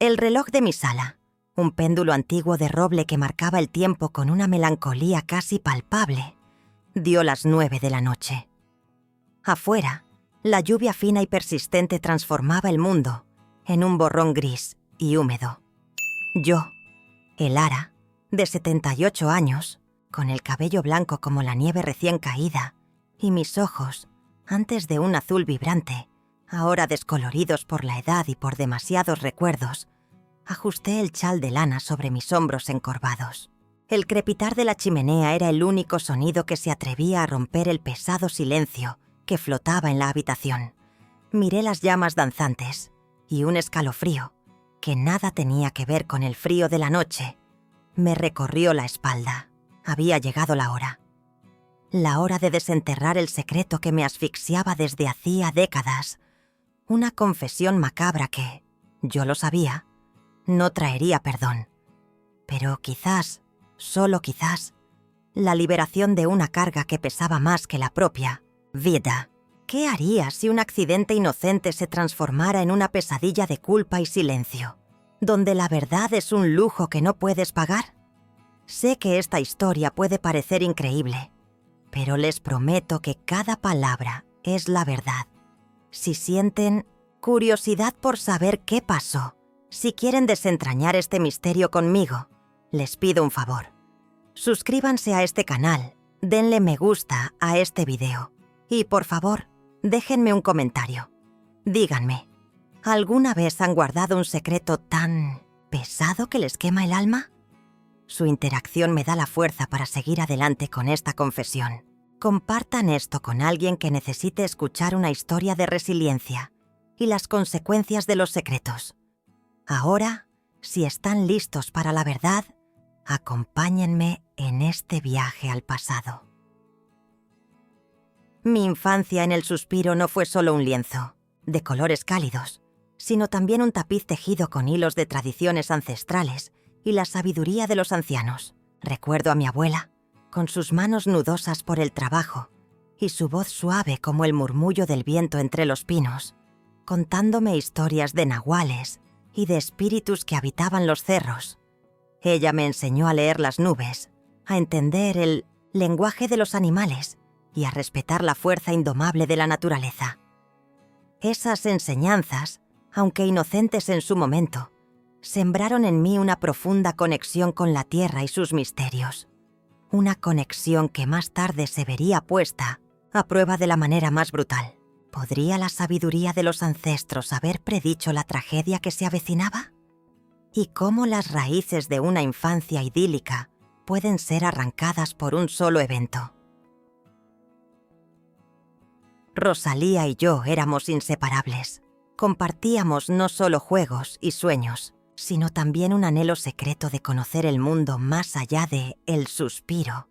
El reloj de mi sala, un péndulo antiguo de roble que marcaba el tiempo con una melancolía casi palpable, dio las 9 de la noche. Afuera, la lluvia fina y persistente transformaba el mundo en un borrón gris y húmedo. Yo, el Ara, de 78 años, con el cabello blanco como la nieve recién caída, y mis ojos, antes de un azul vibrante, ahora descoloridos por la edad y por demasiados recuerdos, ajusté el chal de lana sobre mis hombros encorvados. El crepitar de la chimenea era el único sonido que se atrevía a romper el pesado silencio que flotaba en la habitación. Miré las llamas danzantes y un escalofrío, que nada tenía que ver con el frío de la noche, me recorrió la espalda. Había llegado la hora. La hora de desenterrar el secreto que me asfixiaba desde hacía décadas. Una confesión macabra que, yo lo sabía, no traería perdón. Pero quizás, solo quizás, la liberación de una carga que pesaba más que la propia vida. ¿Qué haría si un accidente inocente se transformara en una pesadilla de culpa y silencio, donde la verdad es un lujo que no puedes pagar? Sé que esta historia puede parecer increíble, pero les prometo que cada palabra es la verdad. Si sienten curiosidad por saber qué pasó, si quieren desentrañar este misterio conmigo, les pido un favor. Suscríbanse a este canal, denle me gusta a este video y, por favor, déjenme un comentario. Díganme, ¿alguna vez han guardado un secreto tan pesado que les quema el alma? Su interacción me da la fuerza para seguir adelante con esta confesión. Compartan esto con alguien que necesite escuchar una historia de resiliencia y las consecuencias de los secretos. Ahora, si están listos para la verdad, acompáñenme en este viaje al pasado. Mi infancia en el suspiro no fue solo un lienzo, de colores cálidos, sino también un tapiz tejido con hilos de tradiciones ancestrales y la sabiduría de los ancianos. Recuerdo a mi abuela, con sus manos nudosas por el trabajo y su voz suave como el murmullo del viento entre los pinos, contándome historias de nahuales y de espíritus que habitaban los cerros. Ella me enseñó a leer las nubes, a entender el lenguaje de los animales y a respetar la fuerza indomable de la naturaleza. Esas enseñanzas, aunque inocentes en su momento, sembraron en mí una profunda conexión con la tierra y sus misterios. Una conexión que más tarde se vería puesta a prueba de la manera más brutal. ¿Podría la sabiduría de los ancestros haber predicho la tragedia que se avecinaba? ¿Y cómo las raíces de una infancia idílica pueden ser arrancadas por un solo evento? Rosalía y yo éramos inseparables. Compartíamos no solo juegos y sueños, sino también un anhelo secreto de conocer el mundo más allá de el suspiro.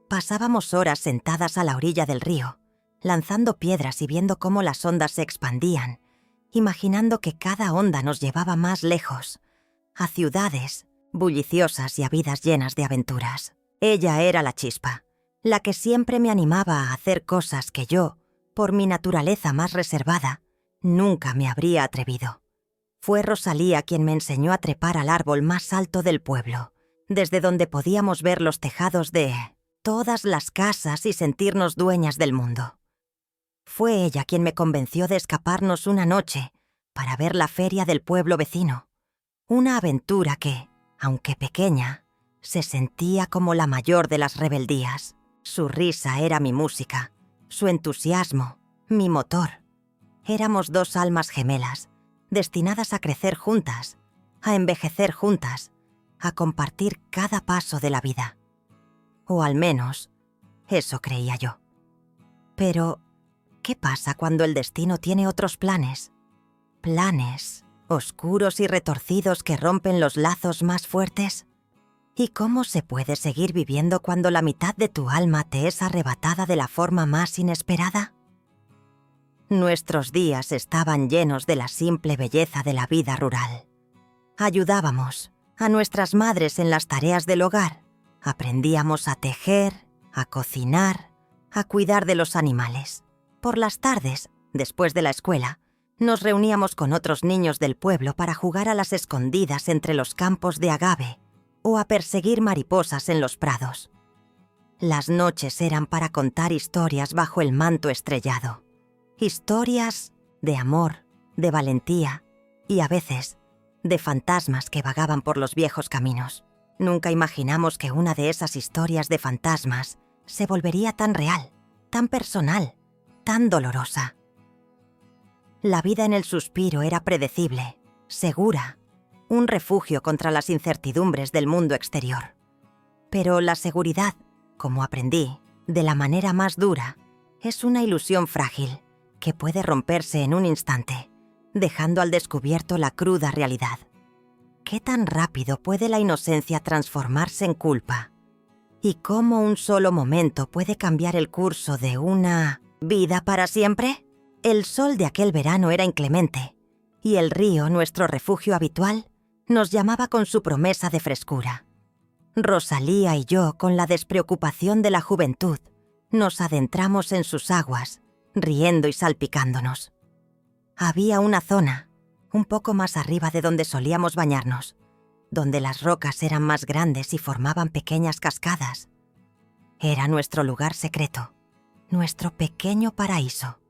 Pasábamos horas sentadas a la orilla del río, lanzando piedras y viendo cómo las ondas se expandían, imaginando que cada onda nos llevaba más lejos, a ciudades bulliciosas y a vidas llenas de aventuras. Ella era la chispa, la que siempre me animaba a hacer cosas que yo, por mi naturaleza más reservada, nunca me habría atrevido. Fue Rosalía quien me enseñó a trepar al árbol más alto del pueblo, desde donde podíamos ver los tejados de todas las casas y sentirnos dueñas del mundo. Fue ella quien me convenció de escaparnos una noche para ver la feria del pueblo vecino, una aventura que, aunque pequeña, se sentía como la mayor de las rebeldías. Su risa era mi música, su entusiasmo, mi motor. Éramos dos almas gemelas, destinadas a crecer juntas, a envejecer juntas, a compartir cada paso de la vida. O al menos, eso creía yo. Pero, ¿qué pasa cuando el destino tiene otros planes? Planes oscuros y retorcidos que rompen los lazos más fuertes. ¿Y cómo se puede seguir viviendo cuando la mitad de tu alma te es arrebatada de la forma más inesperada? Nuestros días estaban llenos de la simple belleza de la vida rural. Ayudábamos a nuestras madres en las tareas del hogar. Aprendíamos a tejer, a cocinar, a cuidar de los animales. Por las tardes, después de la escuela, Nos reuníamos con otros niños del pueblo para jugar a las escondidas entre los campos de agave o a perseguir mariposas en los prados. Las noches eran para contar historias bajo el manto estrellado. Historias de amor, de valentía y, a veces, de fantasmas que vagaban por los viejos caminos. Nunca imaginamos que una de esas historias de fantasmas se volvería tan real, tan personal, tan dolorosa. La vida en el suspiro era predecible, segura, un refugio contra las incertidumbres del mundo exterior. Pero la seguridad, como aprendí, de la manera más dura, es una ilusión frágil que puede romperse en un instante, dejando al descubierto la cruda realidad. ¿Qué tan rápido puede la inocencia transformarse en culpa? ¿Y cómo un solo momento puede cambiar el curso de una vida para siempre? El sol de aquel verano era inclemente, y el río, nuestro refugio habitual, nos llamaba con su promesa de frescura. Rosalía y yo, con la despreocupación de la juventud, nos adentramos en sus aguas, riendo y salpicándonos. Había una zona, un poco más arriba de donde solíamos bañarnos, donde las rocas eran más grandes y formaban pequeñas cascadas. Era nuestro lugar secreto, nuestro pequeño paraíso.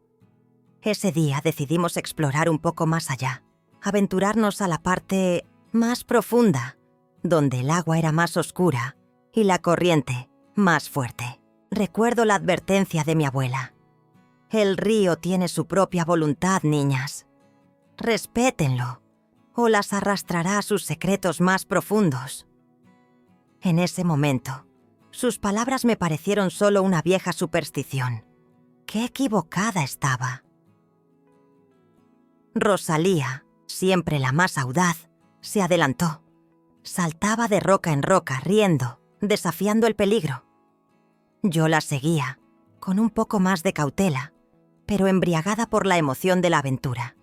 Ese día decidimos explorar un poco más allá, aventurarnos a la parte más profunda, donde el agua era más oscura y la corriente más fuerte. Recuerdo la advertencia de mi abuela. El río tiene su propia voluntad, niñas. Respétenlo, o las arrastrará a sus secretos más profundos. En ese momento, sus palabras me parecieron solo una vieja superstición. ¡Qué equivocada estaba! Rosalía, siempre la más audaz, se adelantó. Saltaba de roca en roca, riendo, desafiando el peligro. Yo la seguía, con un poco más de cautela, pero embriagada por la emoción de la aventura.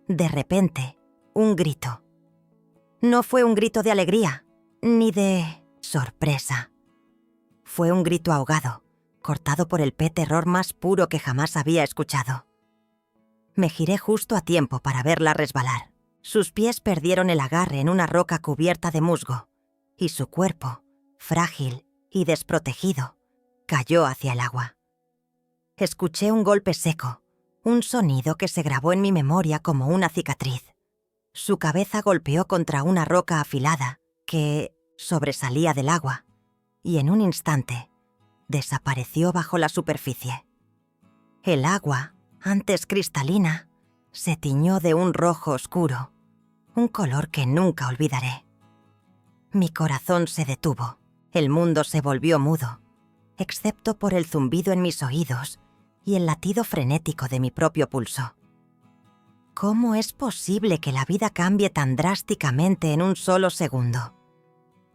De repente, un grito. No fue un grito de alegría, ni de sorpresa. Fue un grito ahogado, cortado por el terror más puro que jamás había escuchado. Me giré justo a tiempo para verla resbalar. Sus pies perdieron el agarre en una roca cubierta de musgo, y su cuerpo, frágil y desprotegido, cayó hacia el agua. Escuché un golpe seco, un sonido que se grabó en mi memoria como una cicatriz. Su cabeza golpeó contra una roca afilada que sobresalía del agua, y en un instante desapareció bajo la superficie. El agua, antes cristalina, se tiñó de un rojo oscuro, un color que nunca olvidaré. Mi corazón se detuvo, el mundo se volvió mudo, excepto por el zumbido en mis oídos y el latido frenético de mi propio pulso. ¿Cómo es posible que la vida cambie tan drásticamente en un solo segundo?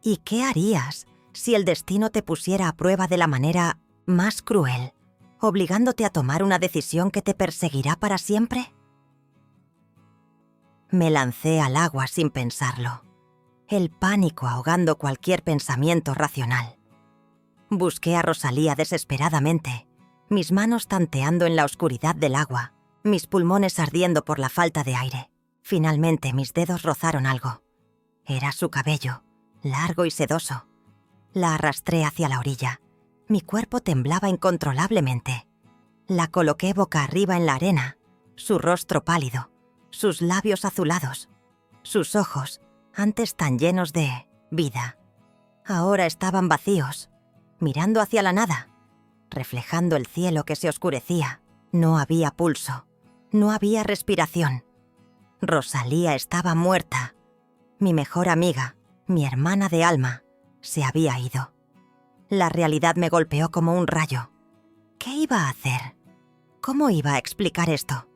¿Y qué harías si el destino te pusiera a prueba de la manera más cruel, obligándote a tomar una decisión que te perseguirá para siempre? Me lancé al agua sin pensarlo, el pánico ahogando cualquier pensamiento racional. Busqué a Rosalía desesperadamente, mis manos tanteando en la oscuridad del agua, mis pulmones ardiendo por la falta de aire. Finalmente mis dedos rozaron algo. Era su cabello, largo y sedoso. La arrastré hacia la orilla. Mi cuerpo temblaba incontrolablemente. La coloqué boca arriba en la arena, su rostro pálido, sus labios azulados, sus ojos, antes tan llenos de vida, ahora estaban vacíos, mirando hacia la nada, reflejando el cielo que se oscurecía. No había pulso, no había respiración. Rosalía estaba muerta. Mi mejor amiga, mi hermana de alma, se había ido. La realidad me golpeó como un rayo. ¿Qué iba a hacer? ¿Cómo iba a explicar esto?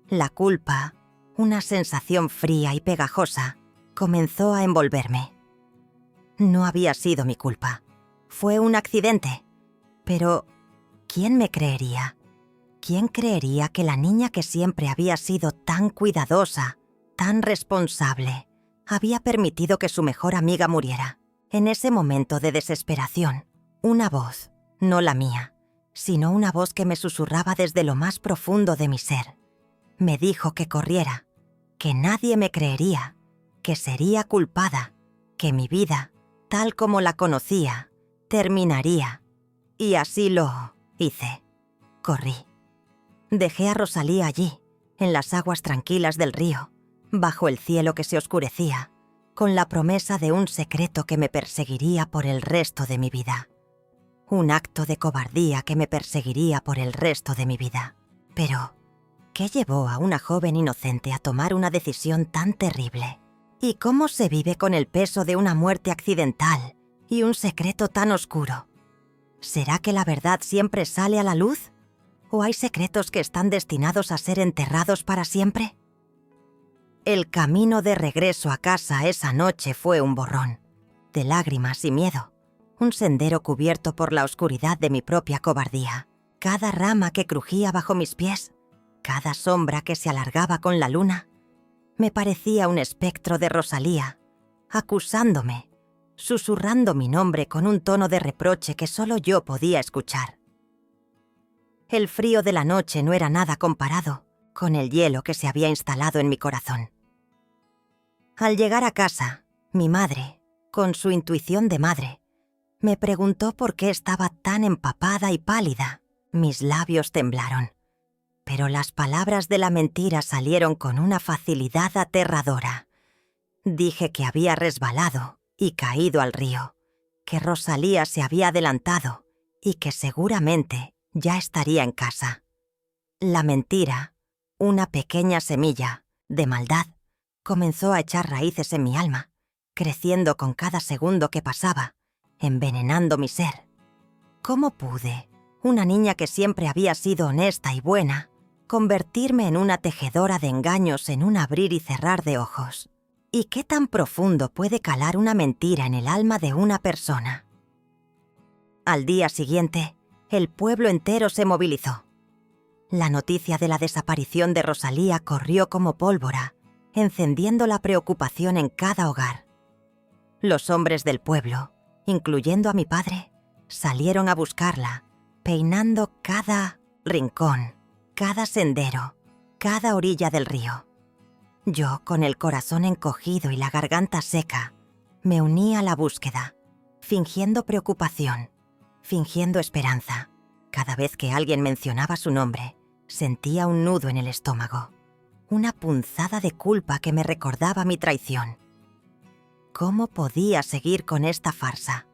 La culpa, una sensación fría y pegajosa, comenzó a envolverme. No había sido mi culpa. Fue un accidente. Pero, ¿quién me creería? ¿Quién creería que la niña que siempre había sido tan cuidadosa, tan responsable, había permitido que su mejor amiga muriera? En ese momento de desesperación, una voz, no la mía, sino una voz que me susurraba desde lo más profundo de mi ser. Me dijo que corriera, que nadie me creería, que sería culpada, que mi vida, tal como la conocía, terminaría. Y así lo hice. Corrí. Dejé a Rosalía allí, en las aguas tranquilas del río, bajo el cielo que se oscurecía, con la promesa de un secreto que me perseguiría por el resto de mi vida. Un acto de cobardía que me perseguiría por el resto de mi vida. Pero, ¿qué llevó a una joven inocente a tomar una decisión tan terrible? ¿Y cómo se vive con el peso de una muerte accidental y un secreto tan oscuro? ¿Será que la verdad siempre sale a la luz? ¿O hay secretos que están destinados a ser enterrados para siempre? El camino de regreso a casa esa noche fue un borrón, de lágrimas y miedo, un sendero cubierto por la oscuridad de mi propia cobardía. Cada rama que crujía bajo mis pies, cada sombra que se alargaba con la luna, me parecía un espectro de Rosalía, acusándome, susurrando mi nombre con un tono de reproche que solo yo podía escuchar. El frío de la noche no era nada comparado con el hielo que se había instalado en mi corazón. Al llegar a casa, mi madre, con su intuición de madre, me preguntó por qué estaba tan empapada y pálida. Mis labios temblaron, pero las palabras de la mentira salieron con una facilidad aterradora. Dije que había resbalado y caído al río, que Rosalía se había adelantado y que seguramente ya estaría en casa. La mentira, una pequeña semilla de maldad, comenzó a echar raíces en mi alma, creciendo con cada segundo que pasaba, envenenando mi ser. ¿Cómo pude, una niña que siempre había sido honesta y buena, convertirme en una tejedora de engaños en un abrir y cerrar de ojos? ¿Y qué tan profundo puede calar una mentira en el alma de una persona? Al día siguiente, el pueblo entero se movilizó. La noticia de la desaparición de Rosalía corrió como pólvora, encendiendo la preocupación en cada hogar. Los hombres del pueblo, incluyendo a mi padre, salieron a buscarla, peinando cada rincón, cada sendero, cada orilla del río. Yo, con el corazón encogido y la garganta seca, me uní a la búsqueda, fingiendo preocupación, fingiendo esperanza. Cada vez que alguien mencionaba su nombre, sentía un nudo en el estómago, una punzada de culpa que me recordaba mi traición. ¿Cómo podía seguir con esta farsa?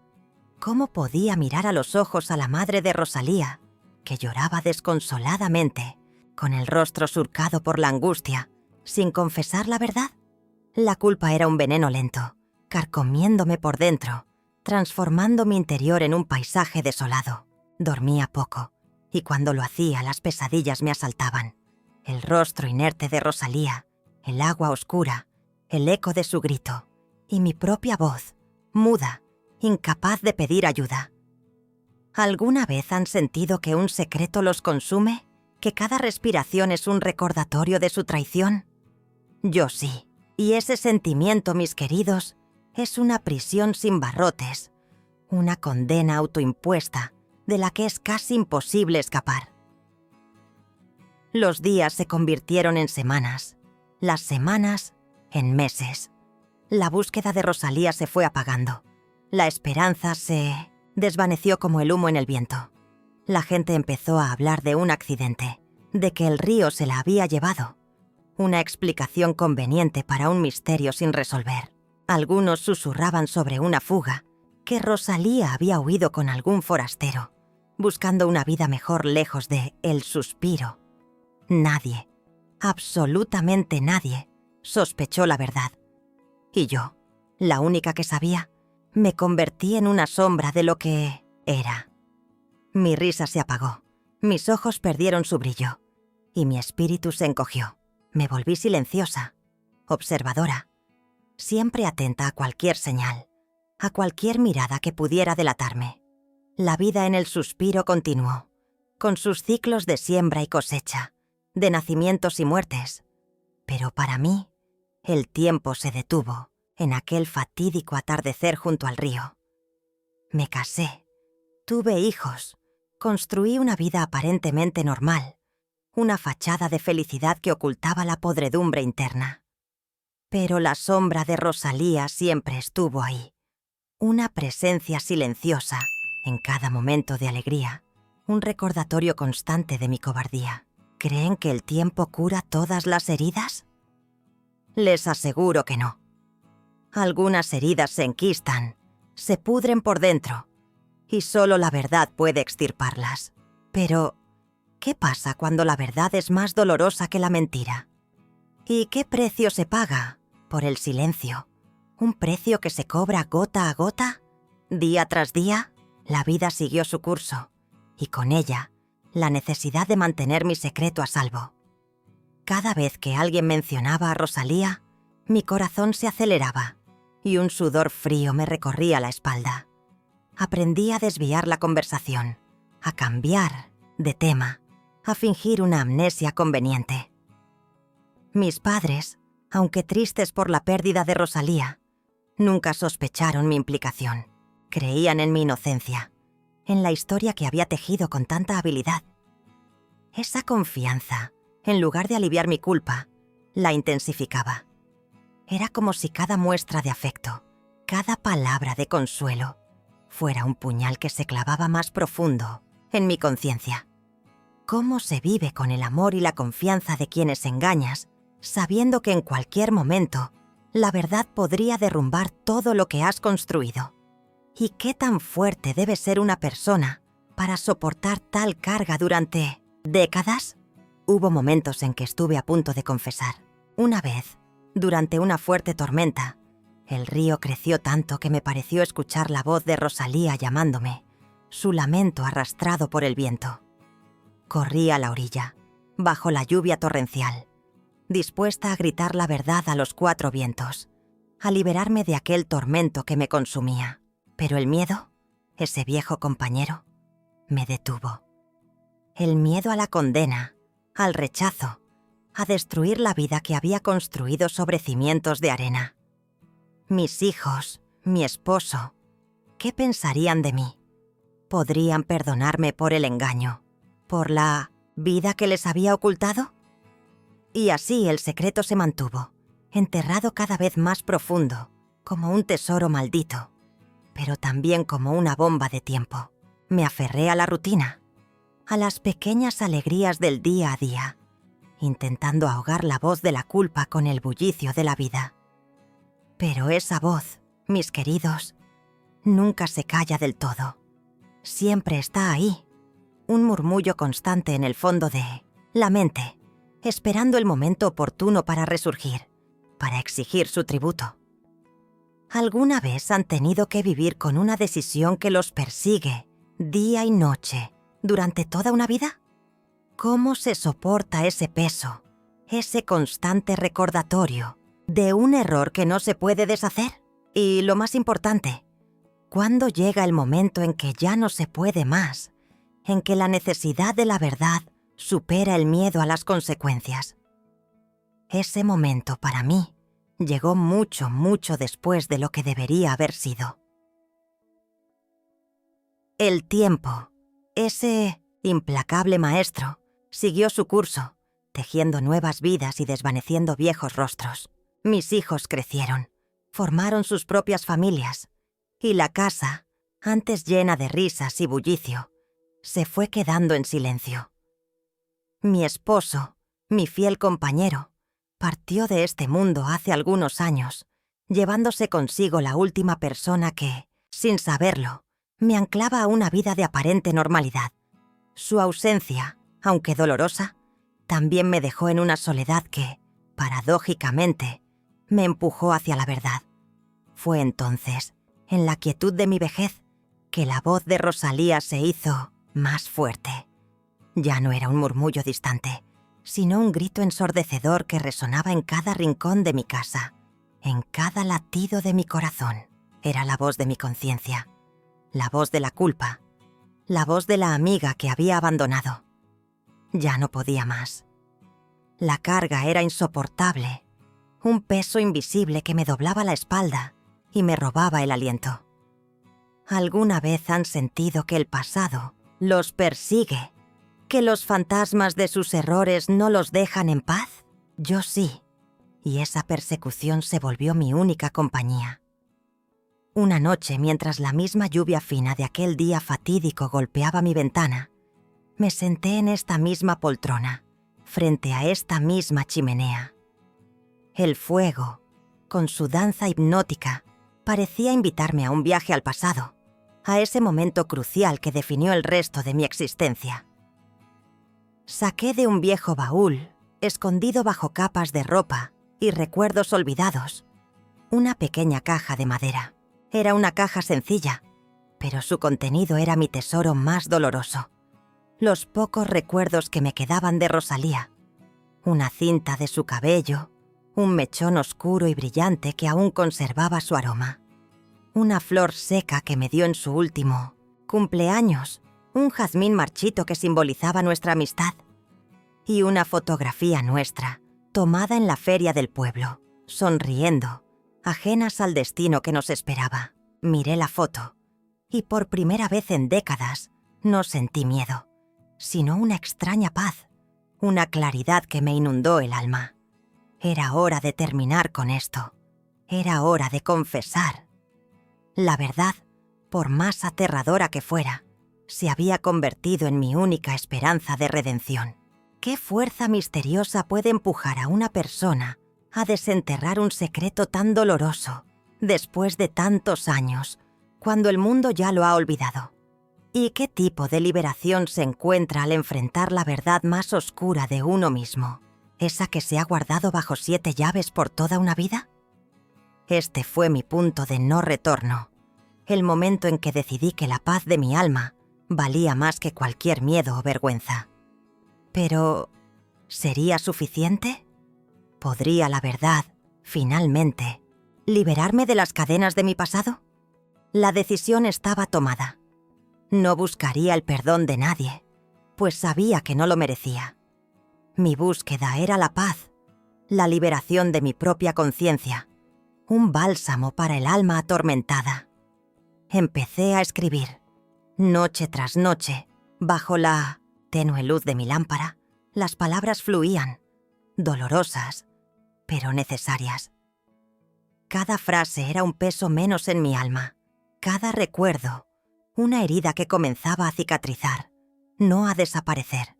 ¿Cómo podía mirar a los ojos a la madre de Rosalía, que lloraba desconsoladamente, con el rostro surcado por la angustia, sin confesar la verdad? La culpa era un veneno lento, carcomiéndome por dentro, transformando mi interior en un paisaje desolado. Dormía poco, y cuando lo hacía las pesadillas me asaltaban. El rostro inerte de Rosalía, el agua oscura, el eco de su grito, y mi propia voz, muda, incapaz de pedir ayuda. ¿Alguna vez han sentido que un secreto los consume? ¿Que cada respiración es un recordatorio de su traición? Yo sí, y ese sentimiento, mis queridos, es una prisión sin barrotes, una condena autoimpuesta de la que es casi imposible escapar. Los días se convirtieron en semanas, las semanas en meses. La búsqueda de Rosalía se fue apagando. La esperanza se desvaneció como el humo en el viento. La gente empezó a hablar de un accidente, de que el río se la había llevado. Una explicación conveniente para un misterio sin resolver. Algunos susurraban sobre una fuga, que Rosalía había huido con algún forastero, buscando una vida mejor lejos de El Suspiro. Nadie, absolutamente nadie, sospechó la verdad. Y yo, la única que sabía, me convertí en una sombra de lo que era. Mi risa se apagó, mis ojos perdieron su brillo, y mi espíritu se encogió. Me volví silenciosa, observadora, siempre atenta a cualquier señal, a cualquier mirada que pudiera delatarme. La vida en El Suspiro continuó, con sus ciclos de siembra y cosecha, de nacimientos y muertes. Pero para mí, el tiempo se detuvo en aquel fatídico atardecer junto al río. Me casé, tuve hijos, construí una vida aparentemente normal, una fachada de felicidad que ocultaba la podredumbre interna. Pero la sombra de Rosalía siempre estuvo ahí, una presencia silenciosa en cada momento de alegría, un recordatorio constante de mi cobardía. ¿Creen que el tiempo cura todas las heridas? Les aseguro que no. Algunas heridas se enquistan, se pudren por dentro, y solo la verdad puede extirparlas. Pero, ¿qué pasa cuando la verdad es más dolorosa que la mentira? ¿Y qué precio se paga por el silencio? ¿Un precio que se cobra gota a gota? Día tras día, la vida siguió su curso, y con ella, la necesidad de mantener mi secreto a salvo. Cada vez que alguien mencionaba a Rosalía, mi corazón se aceleraba y un sudor frío me recorría la espalda. Aprendí a desviar la conversación, a cambiar de tema, a fingir una amnesia conveniente. Mis padres, aunque tristes por la pérdida de Rosalía, nunca sospecharon mi implicación. Creían en mi inocencia, en la historia que había tejido con tanta habilidad. Esa confianza, en lugar de aliviar mi culpa, la intensificaba. Era como si cada muestra de afecto, cada palabra de consuelo, fuera un puñal que se clavaba más profundo en mi conciencia. ¿Cómo se vive con el amor y la confianza de quienes engañas, sabiendo que en cualquier momento la verdad podría derrumbar todo lo que has construido? ¿Y qué tan fuerte debe ser una persona para soportar tal carga durante décadas? Hubo momentos en que estuve a punto de confesar. Una vez, durante una fuerte tormenta, el río creció tanto que me pareció escuchar la voz de Rosalía llamándome, su lamento arrastrado por el viento. Corrí a la orilla, bajo la lluvia torrencial, dispuesta a gritar la verdad a los cuatro vientos, a liberarme de aquel tormento que me consumía. Pero el miedo, ese viejo compañero, me detuvo. El miedo a la condena, al rechazo, a destruir la vida que había construido sobre cimientos de arena. Mis hijos, mi esposo, ¿qué pensarían de mí? ¿Podrían perdonarme por el engaño, por la vida que les había ocultado? Y así el secreto se mantuvo, enterrado cada vez más profundo, como un tesoro maldito, pero también como una bomba de tiempo. Me aferré a la rutina, a las pequeñas alegrías del día a día, intentando ahogar la voz de la culpa con el bullicio de la vida. Pero esa voz, mis queridos, nunca se calla del todo. Siempre está ahí, un murmullo constante en el fondo de la mente, esperando el momento oportuno para resurgir, para exigir su tributo. ¿Alguna vez han tenido que vivir con una decisión que los persigue día y noche durante toda una vida? ¿Cómo se soporta ese peso, ese constante recordatorio de un error que no se puede deshacer? Y lo más importante, ¿cuándo llega el momento en que ya no se puede más, en que la necesidad de la verdad supera el miedo a las consecuencias? Ese momento, para mí, llegó mucho, mucho después de lo que debería haber sido. El tiempo, ese implacable maestro, siguió su curso, tejiendo nuevas vidas y desvaneciendo viejos rostros. Mis hijos crecieron, formaron sus propias familias, y la casa, antes llena de risas y bullicio, se fue quedando en silencio. Mi esposo, mi fiel compañero, partió de este mundo hace algunos años, llevándose consigo la última persona que, sin saberlo, me anclaba a una vida de aparente normalidad. Su ausencia, aunque dolorosa, también me dejó en una soledad que, paradójicamente, me empujó hacia la verdad. Fue entonces, en la quietud de mi vejez, que la voz de Rosalía se hizo más fuerte. Ya no era un murmullo distante, sino un grito ensordecedor que resonaba en cada rincón de mi casa, en cada latido de mi corazón. Era la voz de mi conciencia, la voz de la culpa, la voz de la amiga que había abandonado. Ya no podía más. La carga era insoportable, un peso invisible que me doblaba la espalda y me robaba el aliento. ¿Alguna vez han sentido que el pasado los persigue, ¿Que los fantasmas de sus errores no los dejan en paz? Yo sí, y esa persecución se volvió mi única compañía. Una noche, mientras la misma lluvia fina de aquel día fatídico golpeaba mi ventana, me senté en esta misma poltrona, frente a esta misma chimenea. El fuego, con su danza hipnótica, parecía invitarme a un viaje al pasado, a ese momento crucial que definió el resto de mi existencia. Saqué de un viejo baúl, escondido bajo capas de ropa y recuerdos olvidados, una pequeña caja de madera. Era una caja sencilla, pero su contenido era mi tesoro más doloroso. Los pocos recuerdos que me quedaban de Rosalía, una cinta de su cabello, un mechón oscuro y brillante que aún conservaba su aroma, una flor seca que me dio en su último cumpleaños, un jazmín marchito que simbolizaba nuestra amistad, y una fotografía nuestra, tomada en la feria del pueblo, sonriendo, ajenas al destino que nos esperaba. Miré la foto, y por primera vez en décadas no sentí miedo, sino una extraña paz, una claridad que me inundó el alma. Era hora de terminar con esto. Era hora de confesar. La verdad, por más aterradora que fuera, se había convertido en mi única esperanza de redención. ¿Qué fuerza misteriosa puede empujar a una persona a desenterrar un secreto tan doloroso después de tantos años, cuando el mundo ya lo ha olvidado? ¿Y qué tipo de liberación se encuentra al enfrentar la verdad más oscura de uno mismo, esa que se ha guardado bajo 7 llaves por toda una vida? Este fue mi punto de no retorno, el momento en que decidí que la paz de mi alma valía más que cualquier miedo o vergüenza. Pero, ¿sería suficiente? ¿Podría la verdad, finalmente, liberarme de las cadenas de mi pasado? La decisión estaba tomada. No buscaría el perdón de nadie, pues sabía que no lo merecía. Mi búsqueda era la paz, la liberación de mi propia conciencia, un bálsamo para el alma atormentada. Empecé a escribir. Noche tras noche, bajo la tenue luz de mi lámpara, las palabras fluían, dolorosas, pero necesarias. Cada frase era un peso menos en mi alma, cada recuerdo, una herida que comenzaba a cicatrizar, no a desaparecer,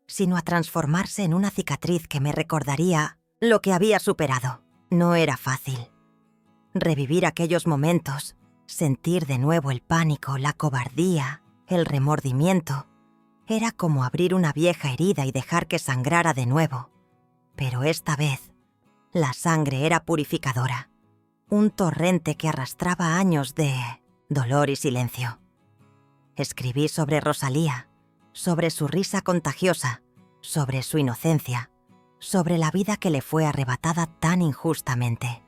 sino a transformarse en una cicatriz que me recordaría lo que había superado. No era fácil. Revivir aquellos momentos, sentir de nuevo el pánico, la cobardía, el remordimiento, era como abrir una vieja herida y dejar que sangrara de nuevo. Pero esta vez, la sangre era purificadora, un torrente que arrastraba años de dolor y silencio. Escribí sobre Rosalía, sobre su risa contagiosa, sobre su inocencia, sobre la vida que le fue arrebatada tan injustamente.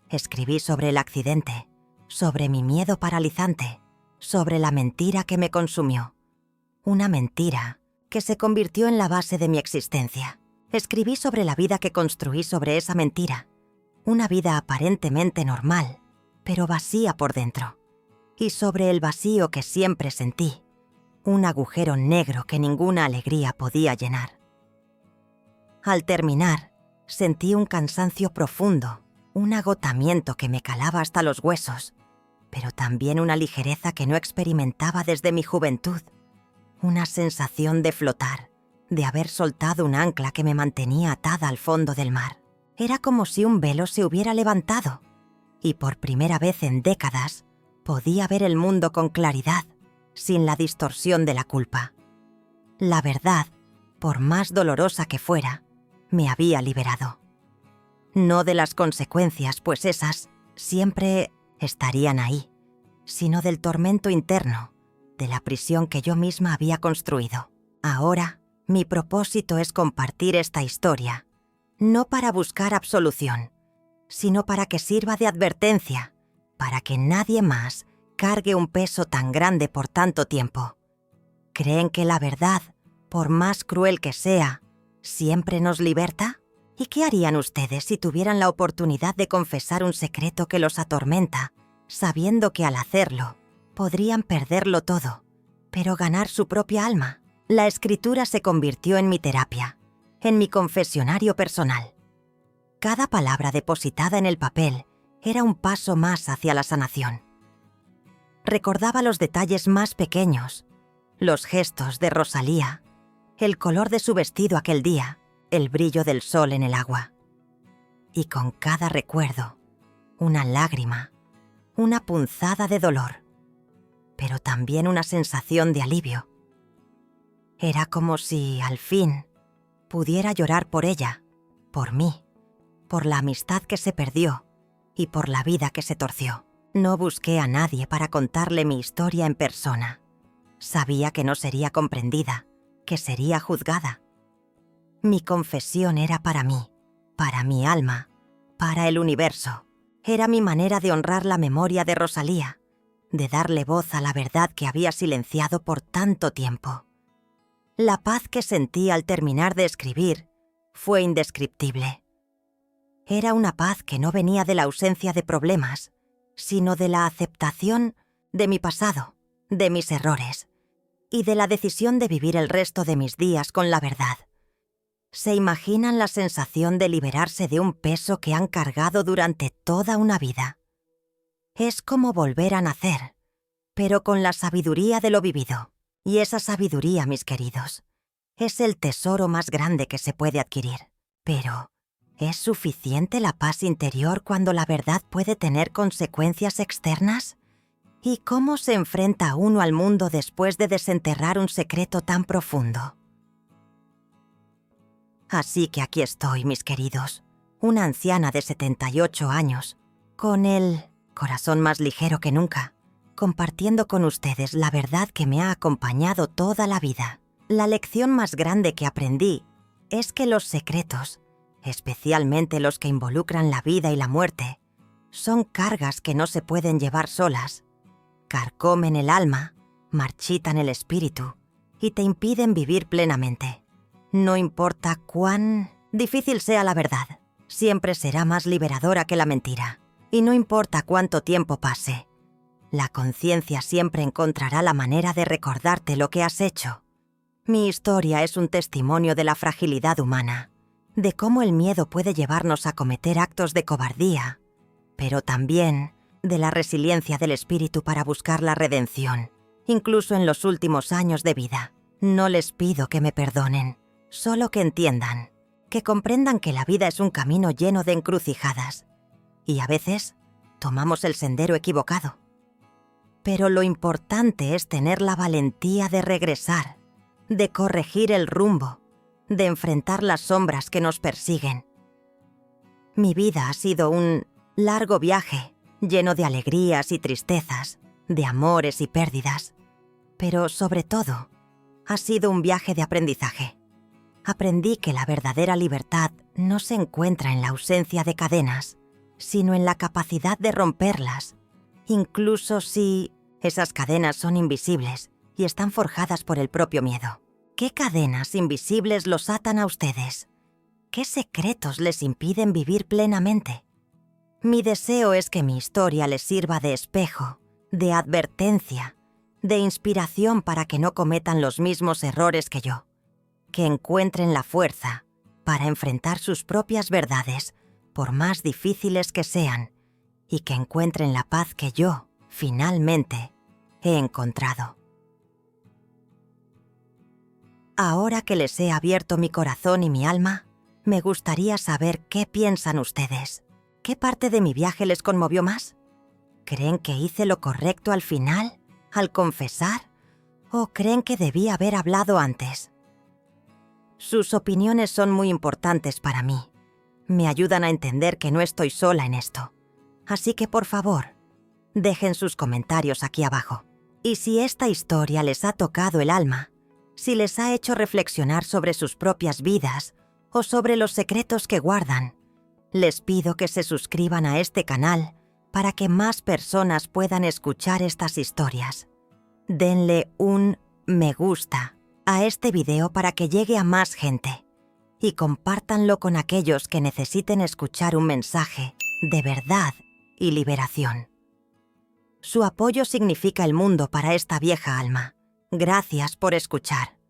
Escribí sobre el accidente, sobre mi miedo paralizante, sobre la mentira que me consumió. Una mentira que se convirtió en la base de mi existencia. Escribí sobre la vida que construí sobre esa mentira. Una vida aparentemente normal, pero vacía por dentro. Y sobre el vacío que siempre sentí, un agujero negro que ninguna alegría podía llenar. Al terminar, sentí un cansancio profundo, un agotamiento que me calaba hasta los huesos, pero también una ligereza que no experimentaba desde mi juventud, una sensación de flotar, de haber soltado un ancla que me mantenía atada al fondo del mar. Era como si un velo se hubiera levantado, y por primera vez en décadas podía ver el mundo con claridad, sin la distorsión de la culpa. La verdad, por más dolorosa que fuera, me había liberado. No de las consecuencias, pues esas siempre estarían ahí, sino del tormento interno, de la prisión que yo misma había construido. Ahora, mi propósito es compartir esta historia, no para buscar absolución, sino para que sirva de advertencia, para que nadie más cargue un peso tan grande por tanto tiempo. ¿Creen que la verdad, por más cruel que sea, siempre nos liberta? ¿Y qué harían ustedes si tuvieran la oportunidad de confesar un secreto que los atormenta, sabiendo que al hacerlo podrían perderlo todo, pero ganar su propia alma? La escritura se convirtió en mi terapia, en mi confesionario personal. Cada palabra depositada en el papel era un paso más hacia la sanación. Recordaba los detalles más pequeños, los gestos de Rosalía, el color de su vestido aquel día, el brillo del sol en el agua. Y con cada recuerdo, una lágrima, una punzada de dolor, pero también una sensación de alivio. Era como si, al fin, pudiera llorar por ella, por mí, por la amistad que se perdió y por la vida que se torció. No busqué a nadie para contarle mi historia en persona. Sabía que no sería comprendida, que sería juzgada. Mi confesión era para mí, para mi alma, para el universo. Era mi manera de honrar la memoria de Rosalía, de darle voz a la verdad que había silenciado por tanto tiempo. La paz que sentí al terminar de escribir fue indescriptible. Era una paz que no venía de la ausencia de problemas, sino de la aceptación de mi pasado, de mis errores, y de la decisión de vivir el resto de mis días con la verdad. ¿Se imaginan la sensación de liberarse de un peso que han cargado durante toda una vida? Es como volver a nacer, pero con la sabiduría de lo vivido. Y esa sabiduría, mis queridos, es el tesoro más grande que se puede adquirir. Pero, ¿es suficiente la paz interior cuando la verdad puede tener consecuencias externas? ¿Y cómo se enfrenta uno al mundo después de desenterrar un secreto tan profundo? Así que aquí estoy, mis queridos, una anciana de 78 años, con el corazón más ligero que nunca, compartiendo con ustedes la verdad que me ha acompañado toda la vida. La lección más grande que aprendí es que los secretos, especialmente los que involucran la vida y la muerte, son cargas que no se pueden llevar solas. Carcomen el alma, marchitan el espíritu y te impiden vivir plenamente. No importa cuán difícil sea la verdad, siempre será más liberadora que la mentira. Y no importa cuánto tiempo pase, la conciencia siempre encontrará la manera de recordarte lo que has hecho. Mi historia es un testimonio de la fragilidad humana, de cómo el miedo puede llevarnos a cometer actos de cobardía, pero también de la resiliencia del espíritu para buscar la redención, incluso en los últimos años de vida. No les pido que me perdonen, solo que entiendan, que comprendan que la vida es un camino lleno de encrucijadas, y a veces tomamos el sendero equivocado. Pero lo importante es tener la valentía de regresar, de corregir el rumbo, de enfrentar las sombras que nos persiguen. Mi vida ha sido un largo viaje, lleno de alegrías y tristezas, de amores y pérdidas, pero sobre todo, ha sido un viaje de aprendizaje. Aprendí que la verdadera libertad no se encuentra en la ausencia de cadenas, sino en la capacidad de romperlas, incluso si esas cadenas son invisibles y están forjadas por el propio miedo. ¿Qué cadenas invisibles los atan a ustedes? ¿Qué secretos les impiden vivir plenamente? Mi deseo es que mi historia les sirva de espejo, de advertencia, de inspiración para que no cometan los mismos errores que yo, que encuentren la fuerza para enfrentar sus propias verdades, por más difíciles que sean, y que encuentren la paz que yo, finalmente, he encontrado. Ahora que les he abierto mi corazón y mi alma, me gustaría saber qué piensan ustedes. ¿Qué parte de mi viaje les conmovió más? ¿Creen que hice lo correcto al final, al confesar? ¿O creen que debí haber hablado antes? Sus opiniones son muy importantes para mí. Me ayudan a entender que no estoy sola en esto. Así que, por favor, dejen sus comentarios aquí abajo. Y si esta historia les ha tocado el alma, si les ha hecho reflexionar sobre sus propias vidas o sobre los secretos que guardan, les pido que se suscriban a este canal para que más personas puedan escuchar estas historias. Denle un me gusta a este video para que llegue a más gente y compártanlo con aquellos que necesiten escuchar un mensaje de verdad y liberación. Su apoyo significa el mundo para esta vieja alma. Gracias por escuchar.